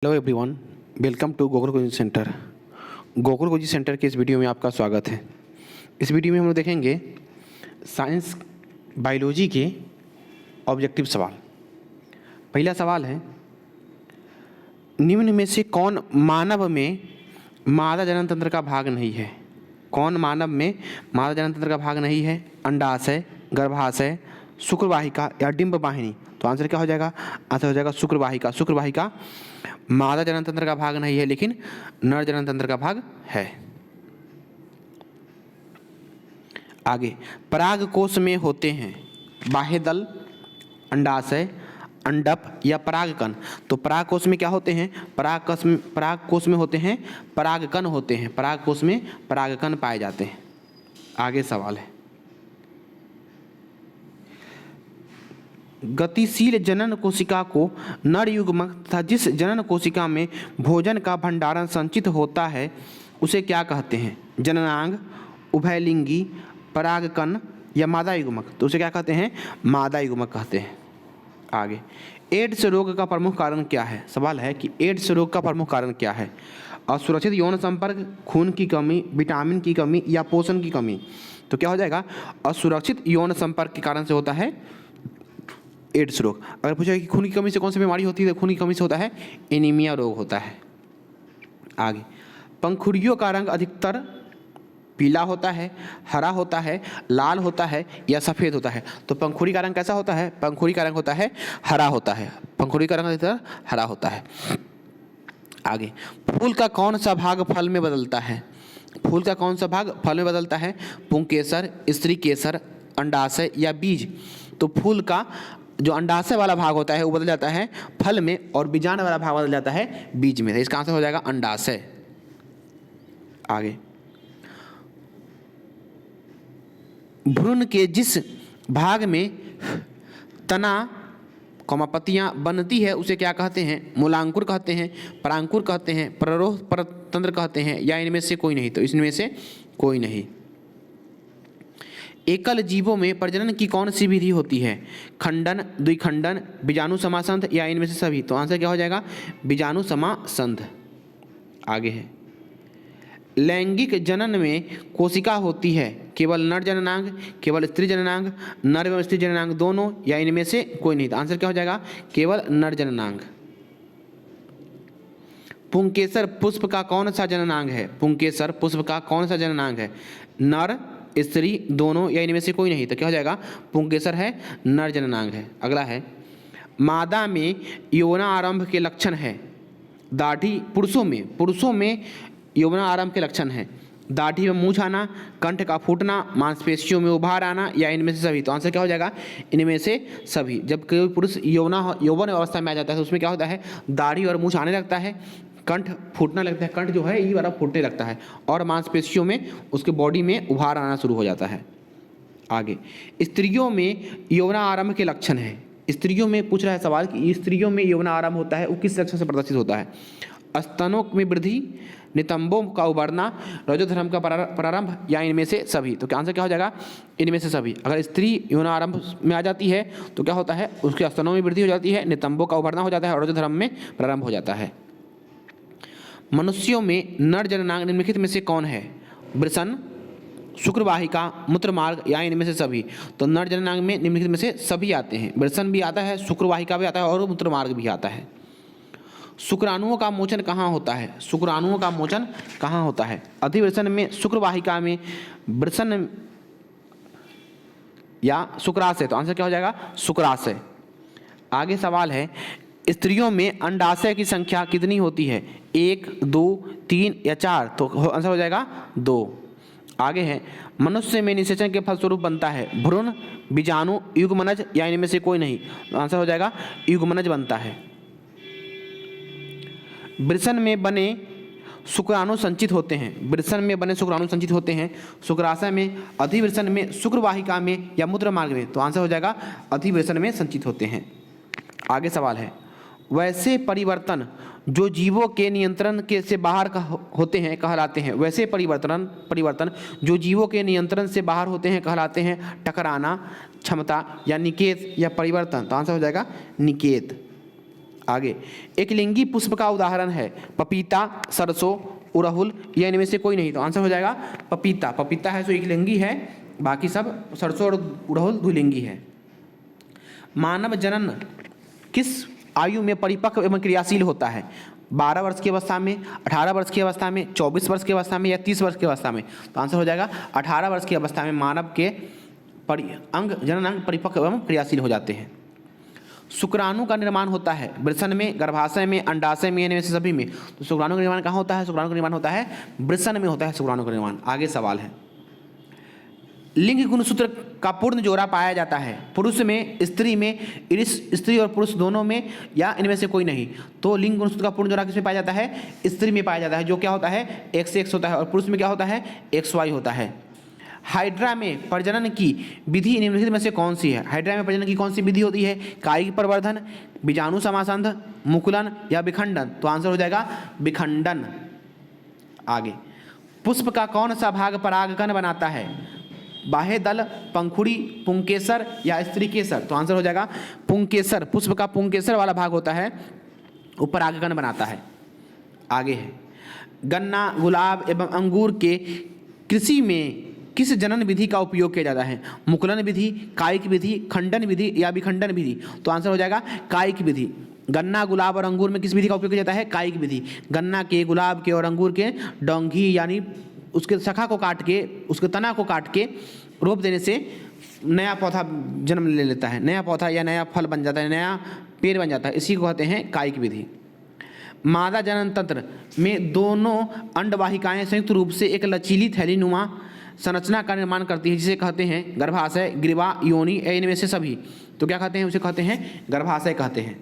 Hello everyone, welcome to Gokul coaching centre. Gokul coaching centre के इस video में आपका स्वागत है। इस वीडियो में हम लोग देखेंगे साइंस बायोलॉजी के ऑब्जेक्टिव सवाल। पहला सवाल है, निम्न में से कौन मानव में मादा जनन तंत्र का भाग नहीं है? कौन मानव में मादा जनन तंत्र का भाग नहीं है? अंडाशय, गर्भाशय, शुक्रवाहिका या डिंब वाहिनी। तो आंसर क्या हो जाएगा? आंसर हो जाएगा शुक्रवाहिका। शुक्रवाहिका मादा जनन तंत्र का भाग नहीं है, लेकिन नर जनन तंत्र का भाग है। आगे, पराग कोश में होते हैं बाह्यदल, अंडाशय, अंडप या परागकण। तो पराग कोश में क्या होते हैं? पराग कोश में होते हैं परागकण होते हैं। पराग कोश में परागकण पाए जाते हैं। आगे सवाल है, गतिशील जनन कोशिका को नर युग्मक तथा जिस जनन कोशिका में भोजन का भंडारण संचित होता है उसे क्या कहते हैं? जननांग, उभयलिंगी, परागकण या मादा युग्मक। तो उसे क्या कहते हैं? मादा युग्मक कहते हैं। आगे, एड्स रोग का प्रमुख कारण क्या है? सवाल है कि एड्स रोग का प्रमुख कारण क्या है? असुरक्षित यौन संपर्क, खून की कमी, विटामिन की कमी या पोषण की कमी। तो क्या हो जाएगा? असुरक्षित यौन संपर्क के कारण से होता है एड्स रोग। अगर पूछा कि खून की कमी से कौन सी बीमारी होती है, तो खून की कमी से होता है एनीमिया रोग होता है। आगे, पंखुड़ियों का रंग अधिकतर पीला होता है, हरा होता है, लाल होता है या सफ़ेद होता है। तो पंखुड़ी का रंग कैसा होता है? पंखुड़ी का रंग होता है हरा होता है। पंखुड़ी का रंग अधिकतर हरा होता है। आगे, फूल का कौन सा भाग फल में बदलता है? फूल का कौन सा भाग फल में बदलता है? पुंकेसर, स्त्री केसर, अंडाशय या बीज। तो फूल का जो अंडाशय वाला भाग होता है वो बदल जाता है फल में, और बीजांड वाला भाग बदल जाता है बीज में। इसका आंसर हो जाएगा अंडाशय। आगे, भ्रूण के जिस भाग में तना पत्तियां बनती है उसे क्या कहते हैं? मूलांकुर कहते हैं, परांकुर कहते हैं, प्ररोह परतंत्र कहते हैं या इनमें से कोई नहीं। तो इसमें से कोई नहीं। एकल जीवों में प्रजनन की कौन सी विधि होती है? खंडन, द्विखंडन, बीजाणु समासंध या इनमें से सभी। तो आंसर क्या हो जाएगा? बीजाणु समासंध। आगे है, लैंगिक जनन में कोशिका होती है केवल नर जननांग, केवल स्त्री जननांग, नर एवं स्त्री जननांग दोनों या इनमें से कोई नहीं। तो आंसर क्या हो जाएगा? केवल नर जननांग। पुंकेसर पुष्प का कौन सा जननांग है? पुंकेसर पुष्प का कौन सा जननांग है? नर, स्त्री दोनों या इनमें से कोई नहीं। तो क्या हो जाएगा? पुंकेसर है, नर जननांग है। अगला है, मादा में यौवना आरंभ के लक्षण है दाढ़ी। पुरुषों में यौवना आरंभ के लक्षण है दाढ़ी में मूंछ आना, कंठ का फूटना, मांसपेशियों में उभार आना या इनमें से सभी। तो आंसर क्या हो जाएगा? इनमें से सभी। जब कोई पुरुष यौवन अवस्था में आ जाता है तो उसमें क्या होता है? दाढ़ी और मूंछ आने लगता है, कंठ फूटने लगता है, कंठ जो है ये वाला फूटने लगता है, और मांसपेशियों में उसके बॉडी में उभार आना शुरू हो जाता है। आगे, स्त्रियों में यौवना आरंभ के लक्षण है। स्त्रियों में पूछ रहा है सवाल कि स्त्रियों में यौवना आरंभ होता है वो किस लक्षण से प्रदर्शित होता है? स्तनों में वृद्धि, नितंबों का उभरना, रजोधर्म का प्रारंभ या इनमें से सभी। तो आंसर क्या हो जाएगा? इनमें से सभी। अगर स्त्री यौन आरंभ में आ जाती है तो क्या होता है? उसके स्तनों में वृद्धि हो जाती है, नितंबों का उभरना हो जाता है और रजोधर्म में प्रारंभ हो जाता है। मनुष्यों में नर जननांग निम्नलिखित में से कौन है? वृषण, शुक्रवाहिका, मूत्रमार्ग या इनमें से सभी। तो नर जननांग में निम्नलिखित में से सभी आते हैं। वृषण भी आता है, शुक्रवाहिका भी आता है और मूत्रमार्ग भी आता है। शुक्राणुओं का मोचन कहाँ होता है? शुक्राणुओं का मोचन कहाँ होता है? अधिवृषण में, शुक्रवाहिका में, वृषण या शुक्राशय। तो आंसर क्या हो जाएगा? शुक्राशय। आगे सवाल है, स्त्रियों में अंडाशय की संख्या कितनी होती है? 1, 2, 3 या 4। तो आंसर हो जाएगा 2। आगे है, मनुष्य में निषेचन के फलस्वरूप बनता है भ्रूण, बीजाणु, युग्मनज या इनमें से कोई नहीं। तो आंसर हो जाएगा युग्मनज बनता है। वृषण में बने शुक्राणु संचित होते हैं। वृषण में बने शुक्राणु संचित होते हैं शुक्राशय में, अधिवृषण में, शुक्रवाहिका में या मूत्रमार्ग में। तो आंसर हो जाएगा अधिवृषण में संचित होते हैं। आगे सवाल है, वैसे परिवर्तन जो जीवों के नियंत्रण के से बाहर होते हैं कहलाते हैं। वैसे परिवर्तन जो जीवों के नियंत्रण से बाहर होते हैं कहलाते हैं टकराना, क्षमता या निकेत या परिवर्तन। तो आंसर हो जाएगा निकेत। आगे, एक लिंगी पुष्प का उदाहरण है पपीता, सरसों, उड़हुल, या इनमें से कोई नहीं। तो आंसर हो जाएगा पपीता। पपीता है सो एक लिंगी है, बाकी सब सरसों और उड़हुल द्विलिंगी है। मानव जनन किस आयु में परिपक्व एवं क्रियाशील होता है? 12 वर्ष की अवस्था में, 18 वर्ष की अवस्था में, 24 वर्ष की अवस्था में, या 30 वर्ष की अवस्था में? तो आंसर हो जाएगा 18 वर्ष की अवस्था में मानव के जनन अंग परिपक्व एवं क्रियाशील हो जाते हैं। शुक्राणु का निर्माण होता है वृषण में, गर्भाशय में, अंडाशय में, इनमें से सभी में? तो शुक्राणु का निर्माण कहाँ होता है? शुक्राणु का निर्माण होता है वृषण में होता है शुक्राणु का निर्माण। आगे सवाल है, लिंग गुणसूत्र का पूर्ण जोड़ा पाया जाता है पुरुष में, स्त्री में, स्त्री और पुरुष दोनों में, या इनमें से कोई नहीं? तो लिंग गुणसूत्र का पूर्ण जोड़ा किसमें पाया जाता है? स्त्री में पाया जाता है, जो क्या होता है XX होता है, और पुरुष में क्या होता है XY होता है। हाइड्रा में प्रजनन की विधि निम्नलिखित में से कौन सी है? हाइड्रा में प्रजनन की कौन सी विधि होती है? कायिक प्रवर्धन, बीजाणु समासंध, मुकुलन, या विखंडन? तो आंसर हो जाएगा विखंडन। आगे, पुष्प का कौन सा भाग परागकण बनाता है? बाह्य दल, पंखुड़ी, पुंकेसर, या स्त्री केसर? तो आंसर हो जाएगा पुंकेसर। पुष्प का पुंकेसर वाला भाग होता है वो परागकण बनाता है। आगे है, गन्ना, गुलाब एवं अंगूर के कृषि में किस जनन विधि का उपयोग किया जाता है? मुकुलन विधि, कायिक विधि, खंडन विधि, या विखंडन विधि? तो आंसर हो जाएगा कायिक विधि। गन्ना, गुलाब और अंगूर में किस विधि का उपयोग किया जाता है? कायिक विधि। गन्ना के, गुलाब के और अंगूर के डोंगी यानी उसके शाखा को काट के, उसके तना को काट के रोप देने से नया पौधा जन्म ले लेता है, नया पौधा या नया फल बन जाता है, नया पेड़ बन जाता है, इसी को कहते हैं कायिक विधि। मादा जनन तंत्र में दोनों अंडवाहिकाएं संयुक्त रूप से एक लचीली थैलीनुमा संरचना का निर्माण करती है, जिसे कहते हैं गर्भाशय, ग्रीवा, योनि, इनमें से सभी? तो क्या कहते हैं? उसे कहते हैं गर्भाशय कहते हैं।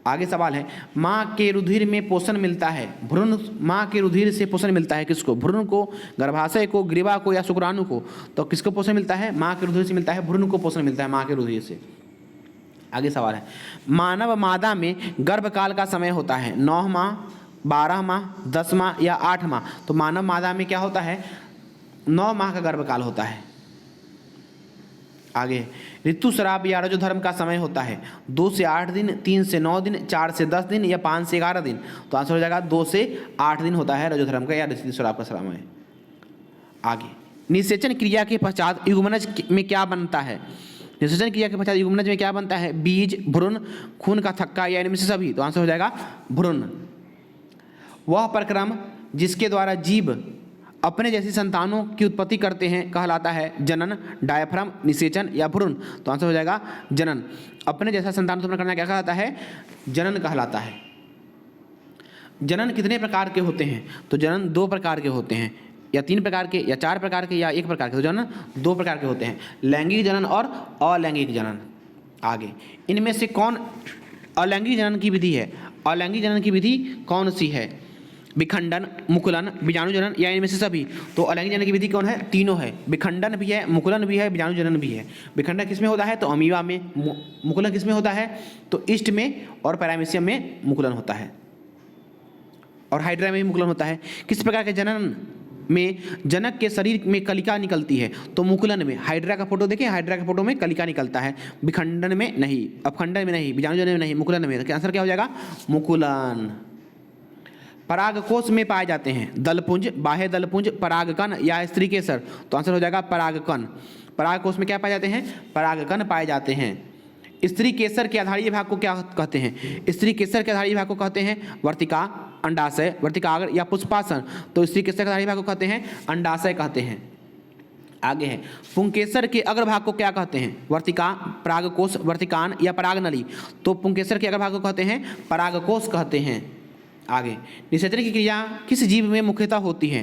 आगे सवाल है, माँ के रुधिर में पोषण मिलता है भ्रूण, माँ के रुधिर से पोषण मिलता है किसको? भ्रूण को, गर्भाशय को, ग्रीवा को, या शुक्राणु को? तो किसको पोषण मिलता है? माँ के रुधिर से मिलता है, भ्रूण को पोषण मिलता है माँ के रुधिर से। आगे सवाल है, मानव मादा में गर्भकाल का समय होता है 9 माह, 12 माह, 10 माह, या 8 माह? तो मानव मादा में क्या होता है? 9 माह का गर्भकाल होता है। आगे, ऋतुस्राव या रजोधर्म का समय होता है 2 से 8 दिन, 3 से 9 दिन, 4 से 10 दिन, या 5 से 11 दिन? तो आंसर हो जाएगा 2 से 8 दिन होता है रजोधर्म का या ऋतुस्राव का समय। आगे, निषेचन क्रिया के पश्चात युग्मनज में क्या बनता है? निषेचन क्रिया के पश्चात युग्मनज में क्या बनता है? बीज, भ्रूण, खून का थक्का, या इनमें से सभी? तो आंसर हो जाएगा भ्रूण। वह प्रक्रम जिसके द्वारा जीव अपने जैसी संतानों की उत्पत्ति करते हैं कहलाता है जनन, डायफ्राम, निषेचन, या भ्रूण? तो आंसर हो जाएगा जनन। अपने जैसा संतान उत्पन्न करना क्या कहलाता है? जनन कहलाता है। जनन कितने प्रकार के होते हैं? तो जनन 2 प्रकार के होते हैं, या 3 प्रकार के, या 4 प्रकार के, या 1 प्रकार के? तो जनन 2 प्रकार के होते हैं, लैंगिक जनन और अलैंगिक जनन। आगे, इनमें से कौन अलैंगिक जनन की विधि है? अलैंगिक जनन की विधि कौन सी है? विखंडन, मुकुलन, बीजाणु जनन, या इनमें से सभी? तो अलैंगिक जनन की विधि कौन है? तीनों है, विखंडन भी है, मुकुलन भी है, बीजाणु जनन भी है। विखंडन किसमें होता है? तो अमीबा में। मुकुलन किसमें होता है? तो ईस्ट में और पैरामीशियम में मुकुलन होता है, और हाइड्रा में भी मुकुलन होता है। किस प्रकार के जनन में जनक के शरीर में कलिका निकलती है? तो मुकुलन में। हाइड्रा का फोटो देखिए, हाइड्रा के फोटो में कलिका निकलता है, विखंडन में नहीं, अपखंडन में नहीं, बीजाणु जनन में नहीं, मुकुलन में। तो आंसर क्या हो जाएगा? मुकुलन। परागकोश में पाए जाते हैं दलपुंज, बाह्य दलपुंज, परागकण, या स्त्री केसर? तो आंसर हो जाएगा परागकण। परागकोश में क्या पाए जाते हैं? परागकण पाए जाते हैं। स्त्री केसर के आधारीय भाग को क्या कहते हैं? स्त्री केसर के आधारीय भाग को कहते हैं वर्तिका, अंडाशय, वर्तिकाग्र, या पुष्पासन? तो स्त्री केसर के आधारीय भाग को कहते हैं अंडाशय कहते हैं। आगे है, पुंकेसर के अग्रभाग को क्या कहते हैं? वर्तिका, परागकोश, वर्तिकान, या परागनली? तो पुंकेसर के अग्रभाग को कहते हैं परागकोश कहते हैं। आगे, निषेचन की क्रिया किस जीव में मुख्यतः होती है?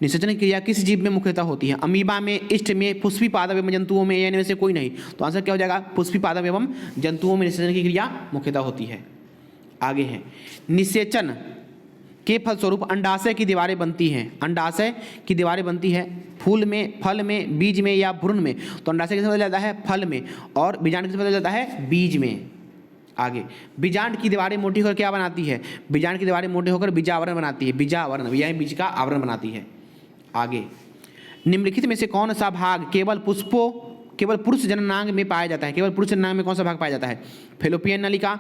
निषेचन की क्रिया किस जीव में मुख्यतः होती है? अमीबा में, ईस्ट में, पुष्पी पादप एवं जंतुओं में, या इनमें से कोई नहीं? तो आंसर क्या हो जाएगा? पुष्पी पादप एवं जंतुओं में निषेचन की क्रिया मुख्यतः होती है। आगे है, निषेचन के फलस्वरूप अंडाशय की दीवारें बनती हैं। अंडाशय की दीवारें बनती है फूल में, फल में, बीज में, या भ्रूण में? तो अंडाशय किसमें बदल जाता है? फल में। और बीजांड किसमें बदल जाता है? बीज में। आगे, बीजांड की दीवारें मोटी होकर क्या बनाती है? बीजांड की दीवारें मोटी होकर बीजावरण बनाती है, बीजावरण यानी बीज का आवरण बनाती है। आगे, निम्नलिखित में से कौन सा भाग केवल पुरुष जननांग में पाया जाता है? केवल पुरुष जननांग में कौन सा भाग पाया जाता है? फेलोपियन नलिका,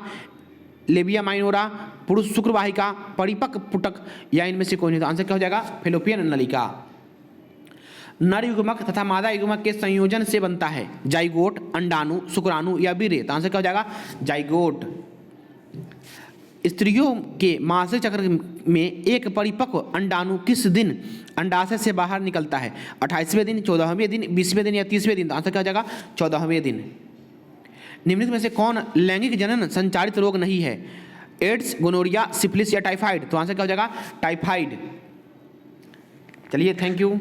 लेबिया माइनोरा, पुरुष शुक्रवाहिका, परिपक्व पुटक या इनमें से कोई नहीं। तो आंसर क्या हो जाएगा? फैलोपियन नलिका। नर युग्मक तथा मादा युग्मक के संयोजन से बनता है जाइगोट, अंडाणु, शुक्राणु या वीर्य। तो आंसर क्या हो जाएगा? जाइगोट। स्त्रियों के मासिक चक्र में एक परिपक्व अंडाणु किस दिन अंडाशय से बाहर निकलता है? 28वें दिन, 14वें दिन, 20वें दिन या 30वें दिन। तो आंसर क्या हो जाएगा? 14वें दिन। निम्नलिखित में से कौन लैंगिक जनन संचारित रोग नहीं है? एड्स, गोनोरिया, सिफिलिस या टाइफाइड। तो आंसर क्या हो जाएगा? टाइफाइड। चलिए, थैंक यू।